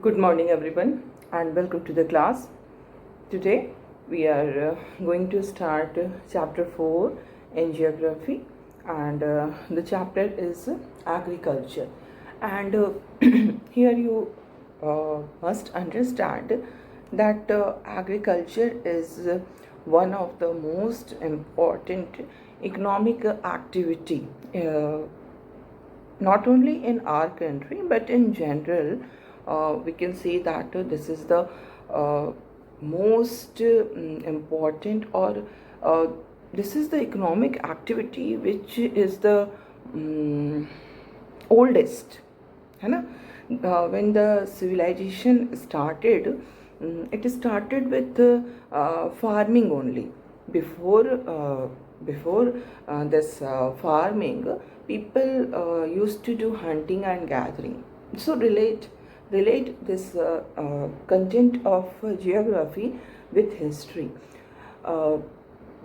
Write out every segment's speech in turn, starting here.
Good morning, everyone, and welcome to the class. Today, we are going to start chapter 4 in geography, and the chapter is agriculture. And here you must understand that agriculture is one of the most important economic activity. Not only in our country but in general, we can say that this is the most important, or this is the economic activity which is the oldest, है ना. When the civilization started, it started with farming only. Before this farming, people used to do hunting and gathering. So relate this content of geography with history. uh,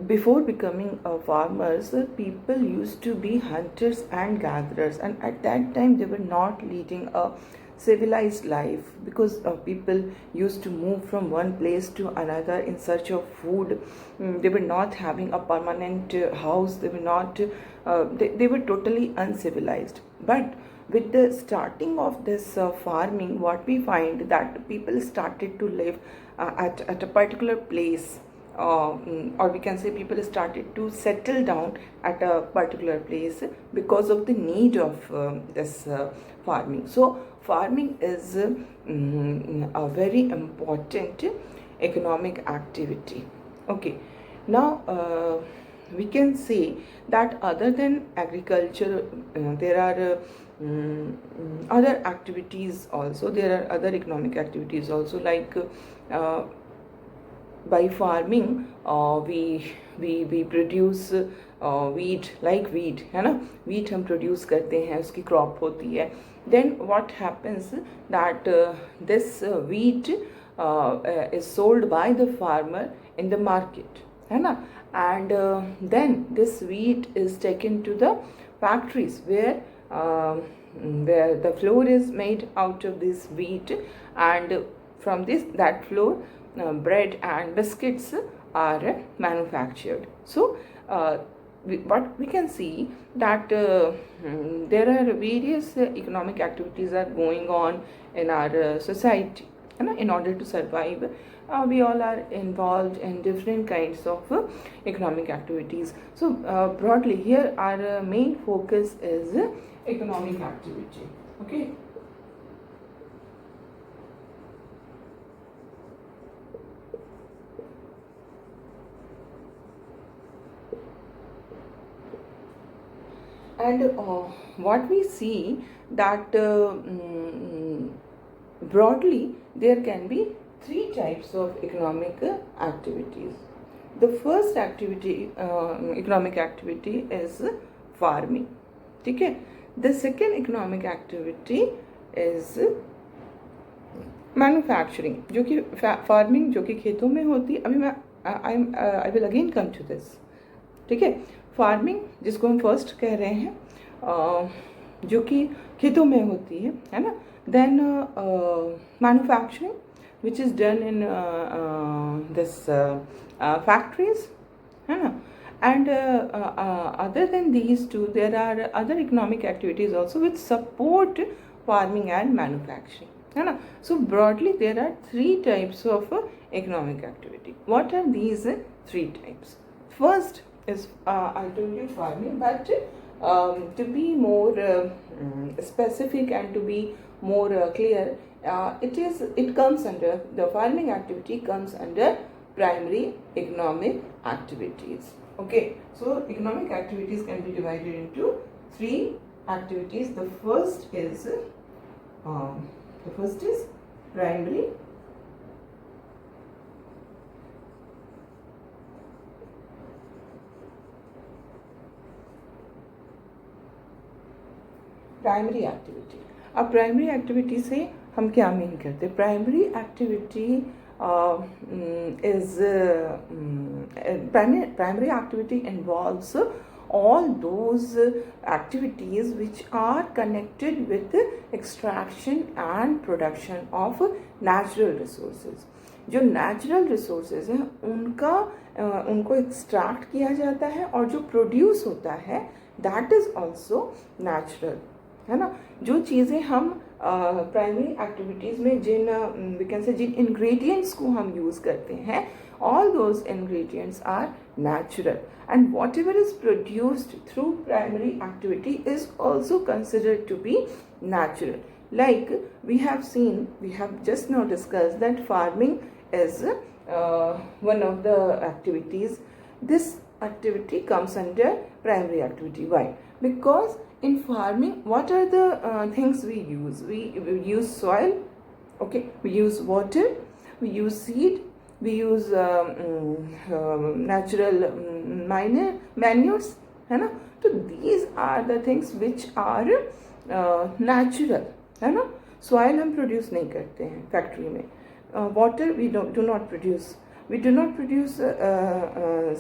before becoming farmers, people used to be hunters and gatherers, and at that time they were not leading a civilized life, because people used to move from one place to another in search of food. They were not having a permanent house. They were not they were totally uncivilized. But with the starting of this farming, what we find that people started to live at a particular place, or we can say people started to settle down at a particular place because of the need of this farming. So farming is a very important economic activity. Okay, now we can say that other than agriculture, there are other activities also. There are other economic activities also, like by farming we produce wheat, like wheat, है ना. wheat हम produce करते हैं, उसकी crop होती है. Then what happens that this wheat is sold by the farmer in the market, है ना. And then this wheat is taken to the factories where the flour is made out of this wheat, and from that flour bread and biscuits are manufactured. So what we can see that there are various economic activities are going on in our society, in order to survive. We all are involved in different kinds of economic activities. So broadly here our main focus is economic activity. Okay. And what we see that broadly there can be three types of economic activities. The first activity, economic activity, is farming. ठीक है. The second economic activity is manufacturing, जो कि farming जो कि खेतों में होती है. अभी मैं I will again come to this. ठीक है. फार्मिंग जिसको हम फर्स्ट कह रहे हैं, जो कि खेतों में होती है ना. Then manufacturing which is done in this factories, है ना. And other than these two, there are other economic activities also which support farming and manufacturing, है ना. So broadly there are three types of economic activity. What are these three types? First is I told you farming, but to be more specific and to be more clear, it comes under the farming activity comes under primary economic activities. Okay, so economic activities can be divided into three activities. The first is primary primary activity. अब primary activity से हम क्या mean करते हैं? Primary activity is primary activity involves all those activities which are connected with extraction and production of natural resources. जो natural resources हैं उनको extract किया जाता है और जो प्रोड्यूस होता है दैट इज़ ऑल्सो नेचुरल, है ना. जो चीज़ें हम प्राइमरी एक्टिविटीज़ में जिन इंग्रेडिएंट्स को हम यूज़ करते हैं, all those ingredients are natural, and whatever is produced through primary activity is also considered to be natural. Like we have just now discussed that farming is one of the activities. This activity comes under primary activity. Why? Because in farming, what are the things we use? We use soil, okay, we use water, we use seed, we use natural manures, है ना. तो these are the things which are natural, है ना. soil हम produce नहीं करते हैं factory में. Water we do not produce. We do not produce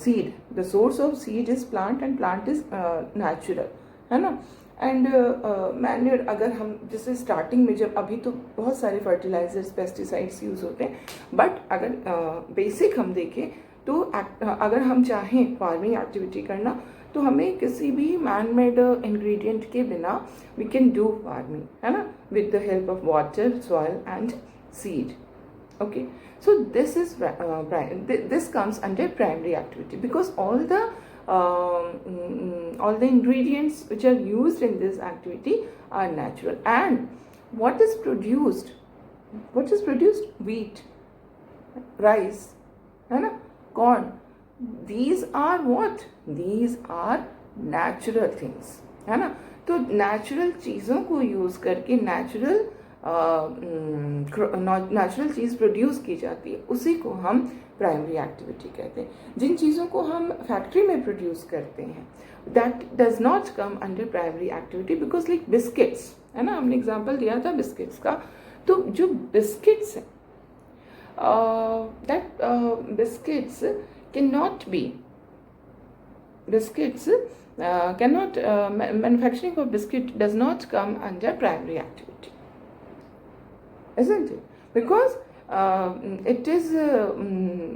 seed. The source of seed is plant, and plant is natural, है ना. एंड मैन्योर अगर हम जैसे स्टार्टिंग में जब अभी तो बहुत सारे फर्टिलाइजर्स पेस्टिसाइड्स यूज़ होते हैं, बट अगर बेसिक हम देखें तो अगर हम चाहें फार्मिंग एक्टिविटी करना तो हमें किसी भी मैन मेड इंग्रेडिएंट के बिना वी कैन डू फार्मिंग, है ना, with the help of water, soil and seed. Okay, so this comes under primary activity because all the ingredients which are used in this activity are natural. And what is produced? Wheat, rice, है ना, corn. These are what? These are natural things, है ना. तो natural चीज़ों को use करके natural चीज़ produce की जाती है, उसी को हम प्राइमरी एक्टिविटी कहते हैं. जिन चीज़ों को हम फैक्ट्री में प्रोड्यूस करते हैं that does not come under primary activity because like biscuits, है ना, हमने एग्जांपल दिया था बिस्किट्स का. तो जो बिस्किट्स हैं that biscuits can not be manufacturing of biscuit does not come under primary activity, isn't it? Because it is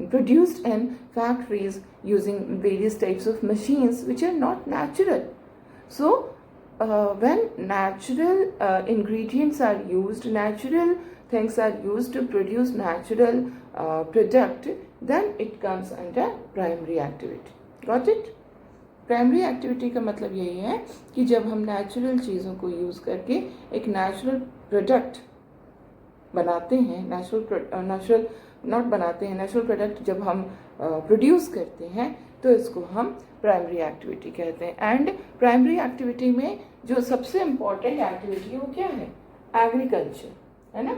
produced in factories using various types of machines which are not natural. So when natural ingredients are used, natural things are used to produce natural product, then it comes under primary activity. Got it? Primary activity का मतलब यही है कि जब हम natural चीज़ों को use करके एक नेचुरल प्रोडक्ट बनाते हैं, नेचुरल प्रोडक्ट जब हम प्रोड्यूस करते हैं तो इसको हम प्राइमरी एक्टिविटी कहते हैं. एंड प्राइमरी एक्टिविटी में जो सबसे इम्पॉर्टेंट एक्टिविटी है वो क्या है? एग्रीकल्चर, है ना.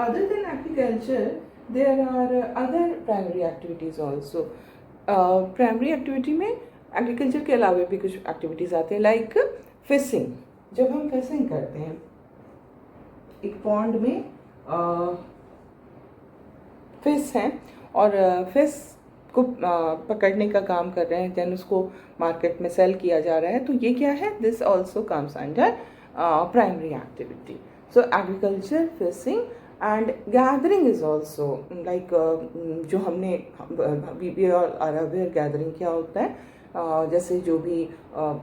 Other than agriculture there are other primary activities also. Primary activity में एग्रीकल्चर के अलावा भी कुछ एक्टिविटीज़ आते हैं लाइक फिशिंग. जब हम फिशिंग करते हैं एक पॉन्ड में फिश हैं और फिश को पकड़ने का काम कर रहे हैं, देन उसको मार्केट में सेल किया जा रहा है, तो ये क्या है? This also comes under primary activity. So agriculture, fishing and gathering is also like जो हमने वी आर अवेयर गैदरिंग क्या होता है. जैसे जो भी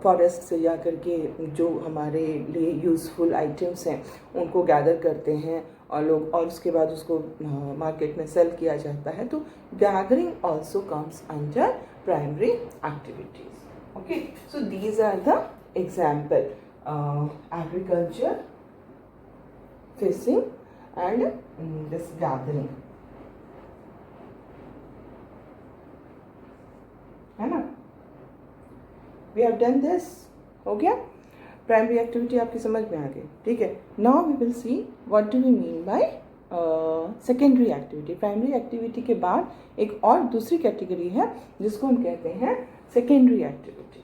फॉरेस्ट से जा कर के जो हमारे लिए यूज़फुल आइटम्स हैं उनको गैदर करते हैं और लोग, और उसके बाद उसको मार्केट में सेल किया जाता है. तो gathering also comes under primary activities. Okay, so these are the example: agriculture, fishing and this gathering, है ना. We have done this. हो गया. प्राइमरी एक्टिविटी आपकी समझ में आ गई, ठीक है. Now we will see what do we mean by secondary activity. Primary activity के बाद एक और दूसरी कैटेगरी है जिसको हम कहते हैं secondary activity.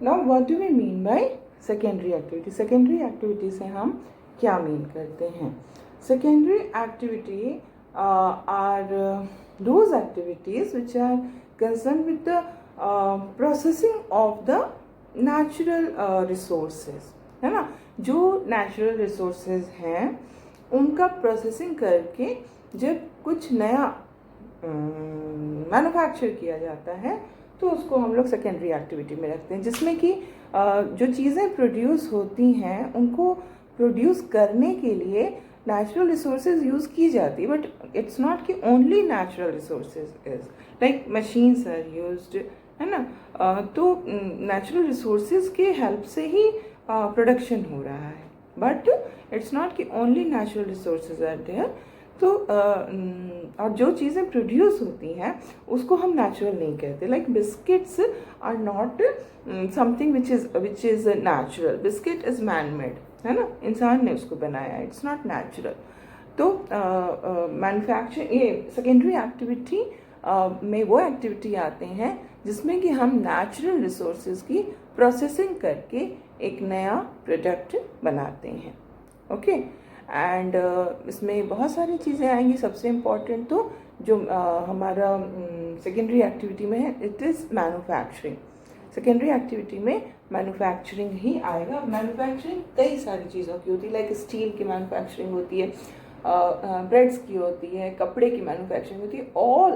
Now what do we mean by secondary activity? Secondary activity से हम क्या मीन करते हैं? Secondary activity are those activities which are concerned with the processing of the natural resources, है ना? जो natural resources हैं उनका प्रोसेसिंग करके जब कुछ नया मैन्युफैक्चर किया जाता है तो उसको हम लोग सेकेंडरी एक्टिविटी में रखते हैं, जिसमें कि जो चीज़ें प्रोड्यूस होती हैं उनको प्रोड्यूस करने के लिए नेचुरल रिसोर्सेज यूज़ की जाती है, बट इट्स नॉट कि only natural resources is like machines are used, है ना? तो नेचुरल रिसोर्सेज के हेल्प से ही प्रोडक्शन हो रहा है, बट इट्स नॉट कि only natural resources are there. तो और जो चीज़ें प्रोड्यूस होती हैं उसको हम नेचुरल नहीं कहते। Like biscuits are not something which is natural. Biscuit is man made, है ना? इंसान ने उसको बनाया, इट्स नॉट नेचुरल। तो मैन्युफैक्चर ये सेकेंडरी एक्टिविटी में वो एक्टिविटी आते हैं जिसमें कि हम नेचुरल रिसोर्सेज की प्रोसेसिंग करके एक नया प्रोडक्ट बनाते हैं। ओके, एंड इसमें बहुत सारी चीज़ें आएंगी। सबसे इम्पॉर्टेंट तो जो हमारा सेकेंडरी एक्टिविटी में है, it is manufacturing. Secondary activity में मैन्युफैक्चरिंग ही आएगा। मैन्युफैक्चरिंग कई सारी चीज़ों की होती है, लाइक स्टील की मैन्युफैक्चरिंग होती है, ब्रेड्स की होती है, कपड़े की मैन्युफैक्चरिंग होती है। All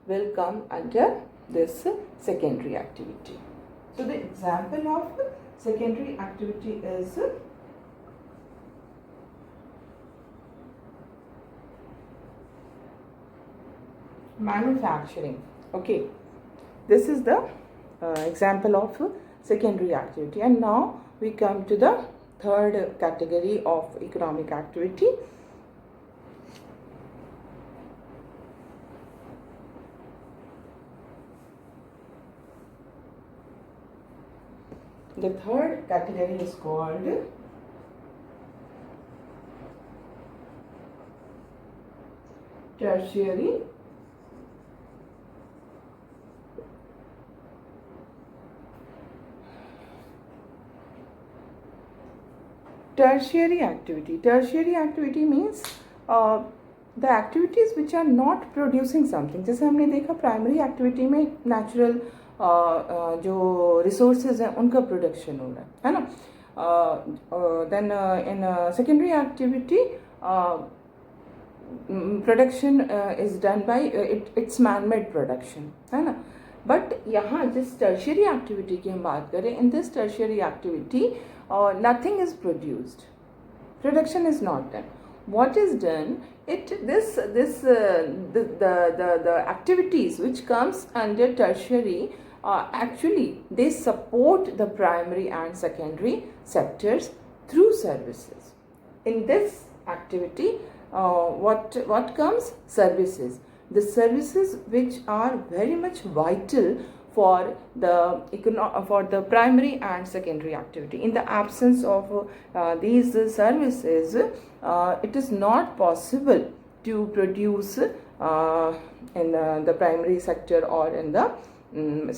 will come under this secondary activity. So the example of secondary activity is manufacturing. Okay, this is the example of secondary activity. And now we come to the third category of economic activity. The third category is called tertiary tertiary activity. Tertiary activity means the activities which are not producing something. जैसे हमने देखा primary activity में natural जो resources हैं उनका production हो रहा है ना? Then in secondary activity production is done by its man made production, है ना? बट यहाँ जिस टर्शियरी एक्टिविटी की हम बात करें, in this tertiary activity nothing is produced, production is not done. What is done, the activities which comes under tertiary actually they support the primary and secondary sectors through services. In this activity what comes? Services. The services which are very much vital for the primary and secondary activity. In the absence of these services, it is not possible to produce in the primary sector or in the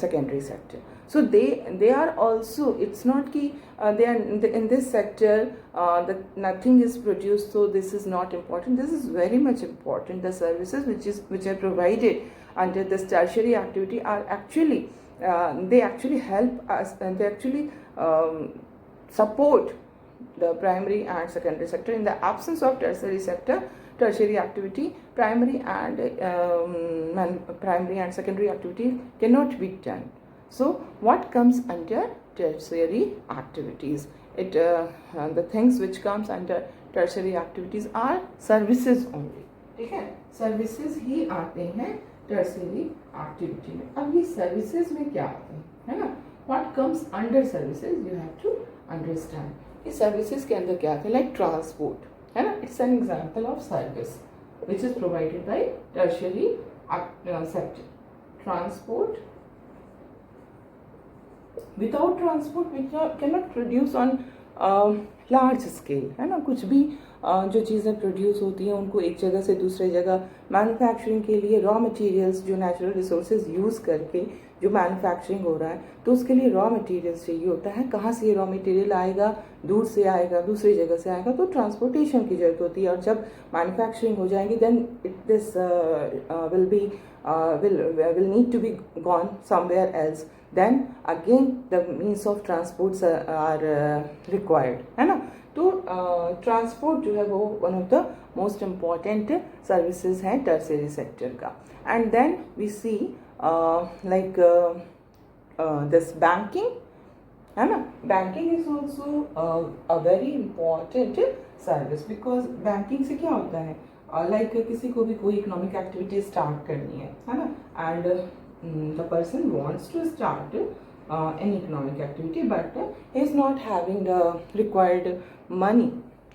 secondary sector. So they are also, it's not ki they are in this sector that nothing is produced, so this is not important. This is very much important. The services which are provided under this tertiary activity are actually they actually help us, and they actually support the primary and secondary sector. In the absence of tertiary activity, primary and secondary activity cannot be done. So what comes under tertiary activities? The things which comes under tertiary activities are services only. ठीक है, services ही आते हैं tertiary activity में। अब ये services में क्या आते हैं, है ना? What comes under services, you have to understand. ये सर्विसेज के अंदर क्या आते हैं? लाइक ट्रांसपोर्ट, है ना? It's an example of service which is provided by tertiary sector. Transport. Without transport we cannot produce on large scale, है ना? कुछ भी जो चीज़ें प्रोड्यूस होती हैं उनको एक जगह से दूसरे जगह मैन्युफैक्चरिंग के लिए रॉ मटेरियल्स जो नेचुरल रिसोर्सेज यूज़ करके जो मैन्युफैक्चरिंग हो रहा है तो उसके लिए रॉ मटेरियल्स चाहिए होता है। कहाँ से ये रॉ मटेरियल आएगा, दूर से आएगा, दूसरी जगह से आएगा, तो ट्रांसपोर्टेशन की ज़रूरत होती है। और जब मैन्युफैक्चरिंग हो जाएगी then this will need to be gone somewhere else, then again the means of transports are required, है ना। तो ट्रांसपोर्ट जो है वो one of the most important services है टर्शियरी सेक्टर का। And then we see like this banking, है ना। Banking is also a very important service, because banking से क्या होता है, लाइक किसी को भी कोई इकोनॉमिक एक्टिविटी स्टार्ट करनी है ना, and the person wants to start any economic activity, but he is not having the required money,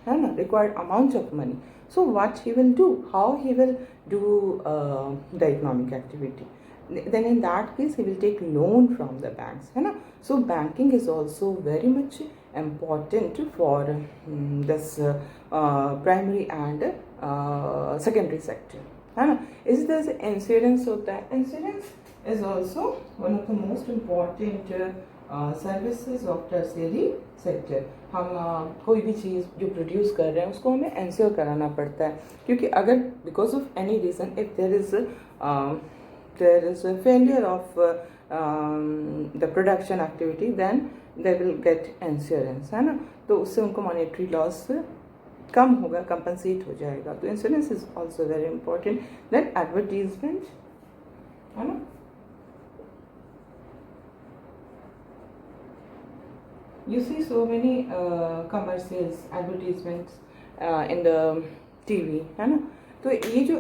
है ना, required amount of money. So what he will do, how he will do the economic activity, then in that case he will take loan from the banks, है ना. So banking is also very much important for this primary and secondary sector, है ना. इसी तरह से insurance होता है. Insurance is also one of the most important services of tertiary sector. हम कोई भी चीज़ जो प्रोड्यूस कर रहे हैं उसको हमें इंश्योर कराना पड़ता है, क्योंकि अगर because of any reason if there is a failure of the production activity, then they will get insurance, है ना. तो उससे उनको मॉनेटरी लॉस कम होगा, कंपनसेट हो जाएगा. तो insurance is also very important. Then advertisement, है ना. You see so many commercials, advertisements in the TV, है ना. तो ये जो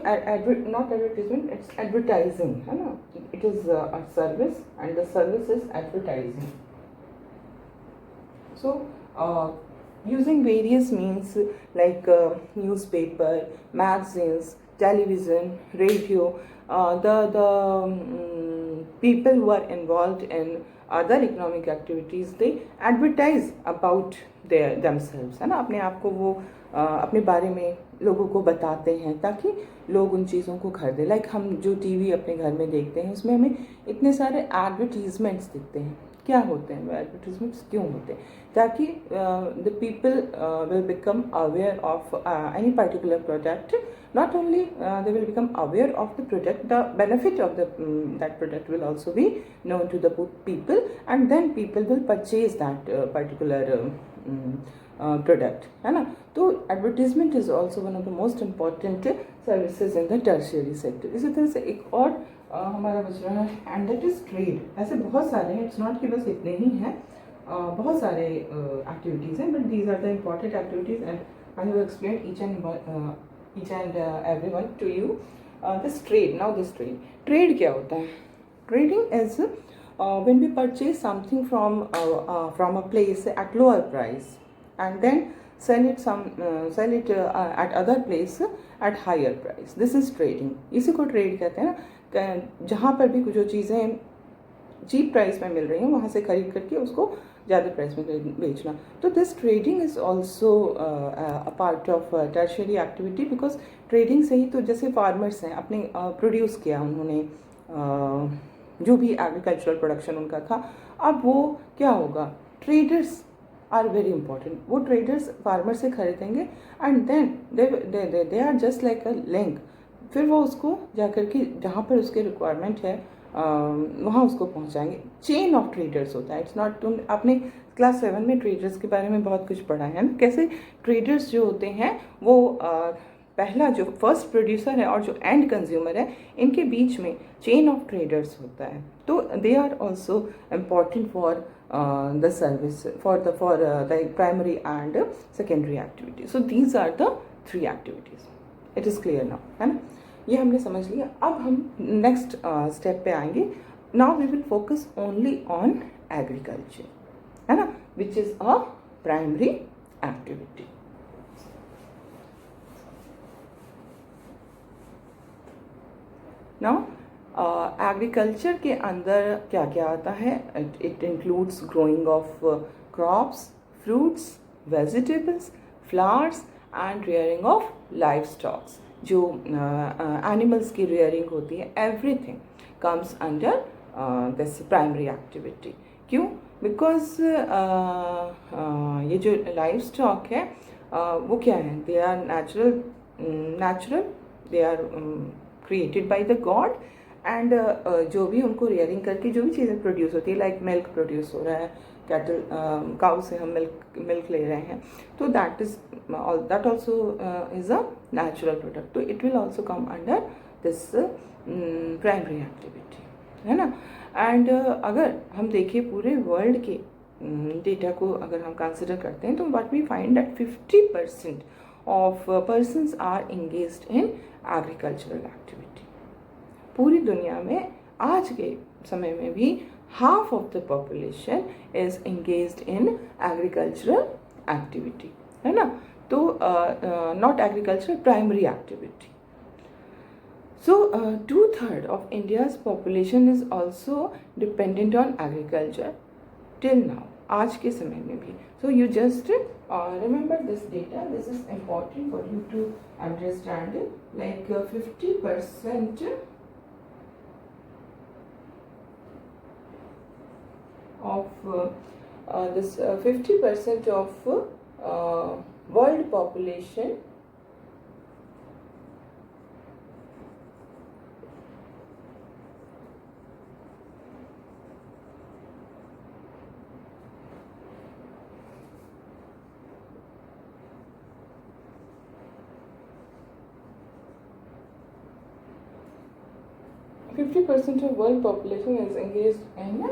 not advertisement, it's advertising, है ना. It is a service and the service is advertising. So using various means like newspaper, magazines, television, radio, the people who are involved in other economic activities, they advertise about themselves, है ना. अपने आप को वो अपने बारे में लोगों को बताते हैं ताकि लोग उन चीज़ों को खरीदें. लाइक हम जो टीवी अपने घर में देखते हैं उसमें हमें इतने सारे एडवर्टीजमेंट्स दिखते हैं. क्या होते हैं वो एडवर्टीजमेंट्स, क्यों होते हैं? ताकि the people will become aware of any particular product. Not only they will become aware of the product, the benefit of that product will also be known to the people, and then people will purchase that particular product, है ना. तो advertisement is also one of the most important services in the tertiary sector. इसी तरह से एक और हमारा बच रहा है and that is trade. ऐसे बहुत सारे हैं, it's not कि बस इतने ही हैं, बहुत सारे activities हैं, but these are the important activities and I have explained each and everyone to you. This trade, now this trade क्या होता है? Trading is when we purchase something from a place at lower price and then sell it at other place at higher price. This is trading. इसी को trade कहते हैं ना. जहाँ पर भी जो चीज़ें चीप प्राइस में मिल रही हैं वहाँ से खरीद करके उसको ज़्यादा प्राइस में बेचना. तो this trading is also a part of tertiary activity, because trading से ही तो जैसे फार्मर्स हैं अपने प्रोड्यूस किया उन्होंने जो भी एग्रीकल्चरल प्रोडक्शन उनका था, अब वो क्या होगा, ट्रेडर्स आर वेरी इंपॉर्टेंट. वो ट्रेडर्स फार्मर से खरीदेंगे and then they are just like a link. फिर वो उसको जाकर के जहाँ पर उसके रिक्वायरमेंट है वहाँ उसको पहुँचाएंगे. चेन ऑफ ट्रेडर्स होता है. इट्स नॉट, तुम अपने क्लास 7 में ट्रेडर्स के बारे में बहुत कुछ पढ़ा है ना, कैसे ट्रेडर्स जो होते हैं वो पहला जो फर्स्ट प्रोड्यूसर है और जो एंड कंज्यूमर है, इनके बीच में चेन ऑफ ट्रेडर्स होता है. तो they are also important for the service for the primary and secondary activities. So these are the 3 activities. It is clear now, है ना. ये हमने समझ लिया. अब हम नेक्स्ट स्टेप पे आएंगे. Now we will focus only on agriculture, है ना, which is a primary activity. Now agriculture के अंदर क्या क्या आता है? It includes growing of crops, fruits, vegetables, flowers and rearing of livestock. जो एनिमल्स की रेयरिंग होती है, everything comes under this primary activity. क्यों? बिकॉज ये जो लाइफ स्टॉक है वो क्या है, they are natural, they are created by the god. And जो भी उनको रेयरिंग करके जो भी चीज़ें प्रोड्यूस होती है, लाइक मिल्क प्रोड्यूस हो रहा है, कैटल काउ से हम मिल्क ले रहे हैं, तो that also is a natural product. तो it will also come under this primary activity, है ना. एंड अगर हम देखें पूरे वर्ल्ड के डेटा को अगर हम कंसिडर करते हैं, तो what we find that 50% of persons are engaged in agricultural activity. पूरी दुनिया में आज के समय में भी half of the population is engaged in agricultural activity, है ना. तो not agricultural, primary activity. So 2/3 of India's population is also dependent on agriculture till now, आज के समय में भी. So you just remember this data. This is important for you to understand it. Like 50% of this 50% of world population of world population is engaged in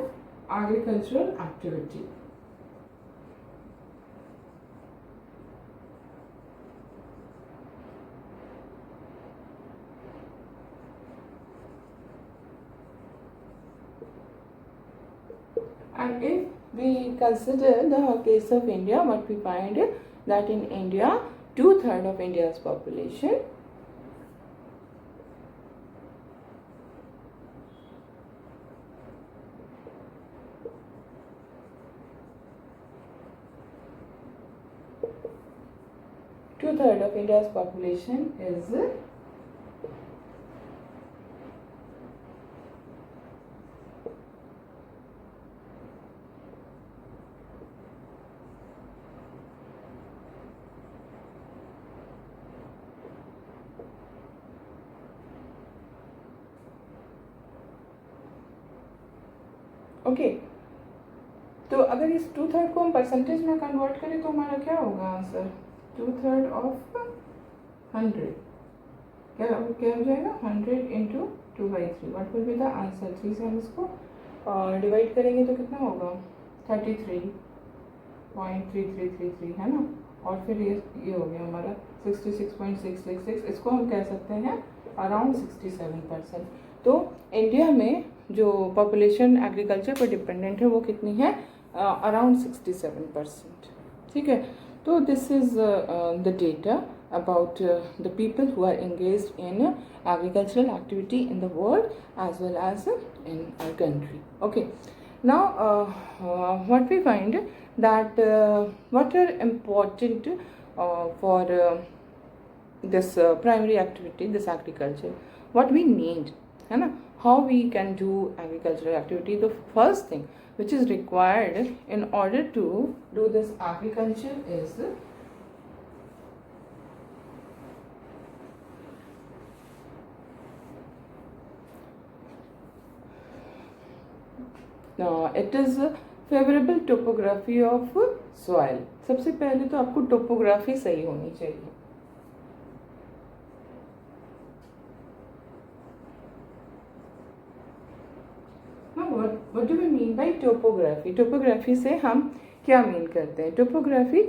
agricultural activity. And if we consider the case of India, what we find that in India, 2/3 of India's population of India's population is okay. तो अगर इस 2/3 को हम percentage में convert करें तो हमारा क्या होगा आंसर? 2/3 ऑफ 100 क्या हो जाएगा? 100 into 2/3. What will be the answer? 3 से हम इसको डिवाइड करेंगे तो कितना होगा? 33.3333, है ना. और फिर ये हो गया हमारा 66.666. इसको हम कह सकते हैं अराउंड 67%. तो इंडिया में जो पॉपुलेशन एग्रीकल्चर पर डिपेंडेंट है वो कितनी है? अराउंड 67%. ठीक है. तो this is the data about the people who are engaged in agricultural activity in the world as well as in our country. Okay. Now what we find that what are important for this primary activity, this agriculture, what we need, है ना. How we can do agricultural activity? The first thing which is required in order to do this agriculture is it is favourable topography of soil. सबसे पहले तो आपको topography सही होनी चाहिए. What do we mean by topography? Topography से हम क्या मीन करते हैं? टोपोग्राफी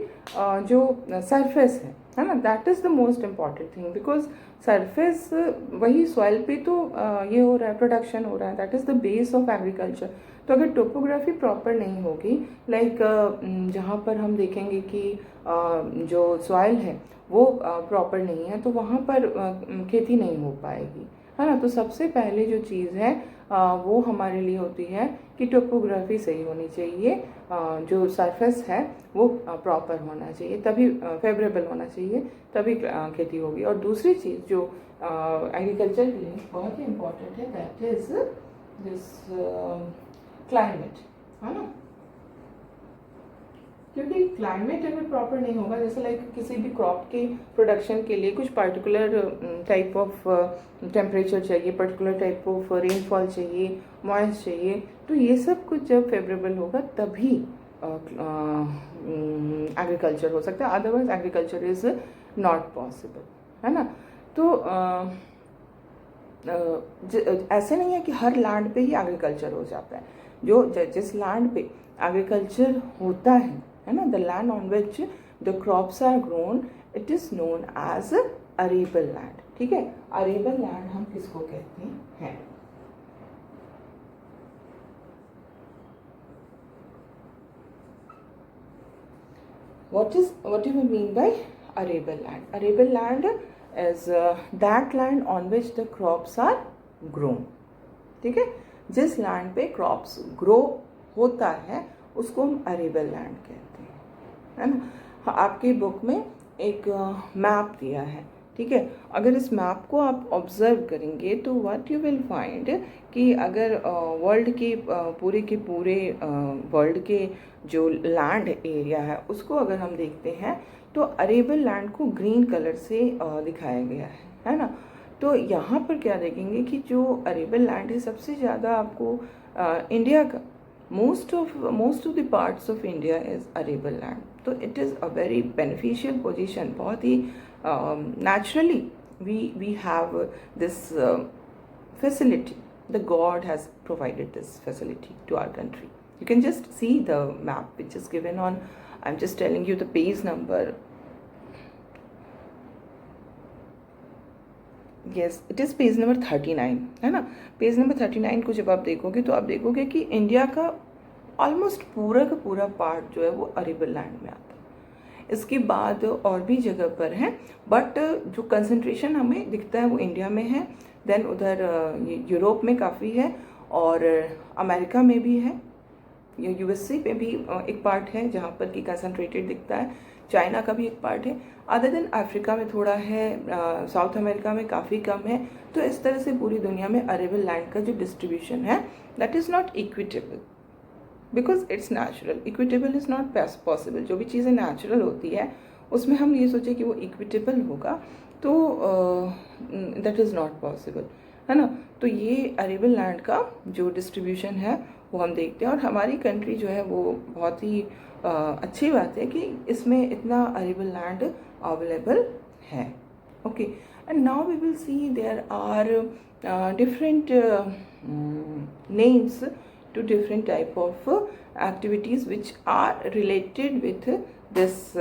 जो सरफेस है ना, that is the most important thing. Because surface वही सॉइल पे तो ये हो रहा है, प्रोडक्शन हो रहा है. That is the base of agriculture. तो अगर टोपोग्राफी प्रॉपर नहीं होगी, लाइक जहाँ पर हम देखेंगे कि जो सॉइल है वो प्रॉपर नहीं है, तो वहाँ पर खेती नहीं हो पाएगी, है ना. तो सबसे पहले जो चीज़ है वो हमारे लिए होती है कि टोपोग्राफी सही होनी चाहिए, जो सरफेस है वो प्रॉपर होना चाहिए, तभी फेवरेबल होना चाहिए, तभी खेती होगी। और दूसरी चीज़ जो एग्रीकल्चर के लिए बहुत ही इम्पोर्टेंट है, दैट इज दिस क्लाइमेट, है ना। क्योंकि क्लाइमेट अगर प्रॉपर नहीं होगा, जैसे लाइक किसी भी क्रॉप के प्रोडक्शन के लिए कुछ पर्टिकुलर टाइप ऑफ टेम्परेचर चाहिए, पर्टिकुलर टाइप ऑफ रेनफॉल चाहिए, मॉइस्ट चाहिए, तो ये सब कुछ जब फेवरेबल होगा तभी एग्रीकल्चर हो सकता है, otherwise agriculture is not possible, है ना। तो ऐसे नहीं है कि हर लैंड पे ही एग्रीकल्चर हो जाता है। जो जिस लैंड पे एग्रीकल्चर होता है ना, the land on which the crops are grown, it is known as arable land. ठीक है, अरेबल लैंड हम किसको कहते हैं? what do we mean by arable land? Arable land is that land on which the crops are grown। ठीक है, जिस land पे क्रॉप्स ग्रो होता है उसको हम अरेबल लैंड कहते हैं, है ना। हाँ, आपकी बुक में एक मैप दिया है, ठीक है। अगर इस मैप को आप ऑब्जर्व करेंगे तो व्हाट यू विल फाइंड कि अगर वर्ल्ड के पूरे वर्ल्ड के जो लैंड एरिया है उसको अगर हम देखते हैं तो अरेबल लैंड को ग्रीन कलर से दिखाया गया है ना। तो यहाँ पर क्या देखेंगे कि जो अरेबल लैंड है सबसे ज़्यादा आपको इंडिया का most of the parts of India is arable land. तो it is a very beneficial position, बहुत ही naturally we have this facility. The God has provided this facility to our country. You can just see the map which is given on, I'm just telling you the page number. Yes, it is page number 39, है ना। Page number 39 को जब आप देखोगे तो आप देखोगे कि इंडिया का ऑलमोस्ट पूरा का पूरा पार्ट जो है वो अरेबल लैंड में आता है। इसके बाद और भी जगह पर है, बट जो कंसंट्रेशन हमें दिखता है वो इंडिया में है, देन उधर यूरोप में काफ़ी है, और अमेरिका में भी है, यूएसए पे भी एक पार्ट है जहाँ पर कि कंसंट्रेटेड दिखता है, चाइना का भी एक पार्ट है, अदर देन अफ्रीका में थोड़ा है, साउथ अमेरिका में काफ़ी कम है। तो इस तरह से पूरी दुनिया में अरेबल लैंड का जो डिस्ट्रीब्यूशन है that is not equitable, because it's natural. Equitable is not possible. जो भी चीज़ें नेचुरल होती है उसमें हम ये सोचें कि वो इक्विटेबल होगा तो दैट इज़ नॉट पॉसिबल, है ना। तो ये अरेबल लैंड का जो डिस्ट्रीब्यूशन है वो हम देखते हैं, और हमारी कंट्री जो है वो बहुत ही अच्छी बात है कि इसमें इतना अरेबल लैंड अवेलेबल है। Okay, and now we will see there are different names to different type of activities which are related with this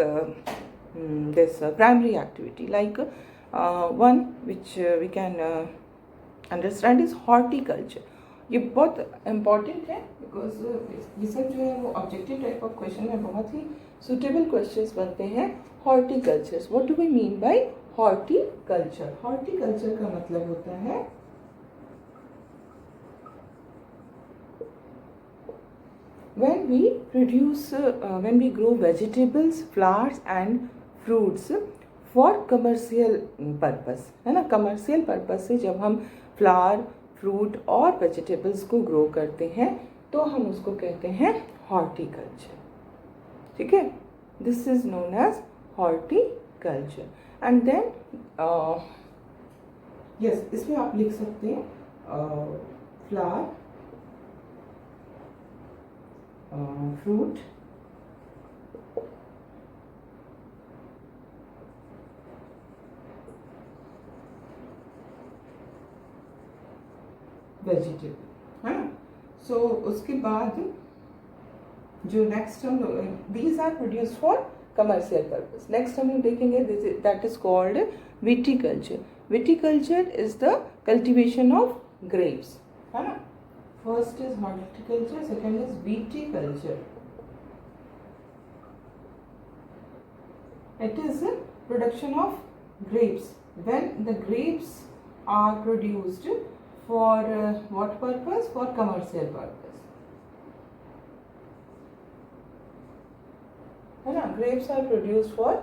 primary activity, like one which we can understand is horticulture। ये बहुत important है because ये सब जो है वो objective type of question है, बहुत ही सुटेबल क्वेश्चंस बनते हैं। Horticulture, what do we mean by horticulture? Horticulture का मतलब होता है when we grow vegetables, flowers and fruits for commercial purpose, है ना। कमर्शियल पर्पज से जब हम फ्लावर, फ्रूट और वेजिटेबल्स को ग्रो करते हैं तो हम उसको कहते हैं हॉर्टिकल्चर। ठीक है, this is known as horticulture. And then yes, इसमें आप लिख सकते हैं फ्लावर, fruit, वेजिटेबल, है ना। सो उसके बाद जो नेक्स्ट हम these are produced for commercial purpose. Next हम देखेंगे that is called viticulture. Viticulture is the cultivation of grapes, है ना। First is horticulture, second is viticulture. It is a production of grapes. When the grapes are produced for what purpose? For commercial purpose. Grapes are produced for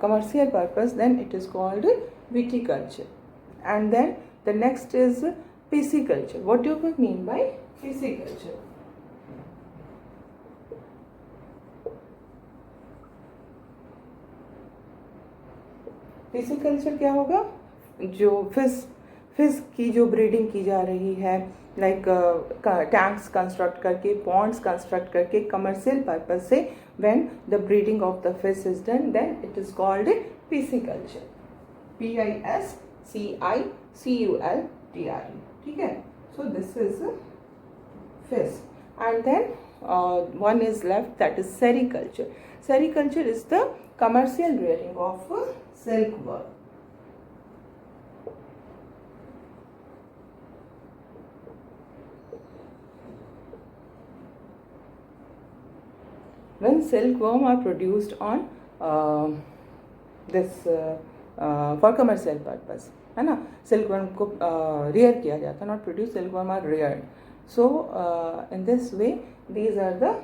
commercial purpose, then it is called viticulture. And then the next is pisciculture. What do you mean by pisciculture? Pisciculture क्या होगा? जो fish की जो breeding की जा रही है, like tanks construct करके, पॉन्ड्स कंस्ट्रक्ट करके कमर्शियल पर्पज से, when the breeding of the fish is done, then it is called pisciculture. PISCICULTRE. ठीक है. So this is fish. And then one is left, that is sericulture. Sericulture is the commercial rearing of silkworm. When silkworm are produced on this for commercial purpose, है ना. Silkworm को rear किया जाता, not produce, silkworm are reared. So in this way, these are the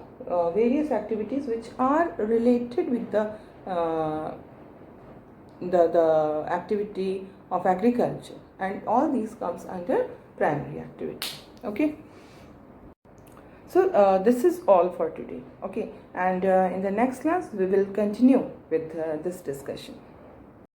various activities which are related with the activity of agriculture, and all these comes under primary activity. Okay. So this is all for today. Okay, and in the next class we will continue with this discussion.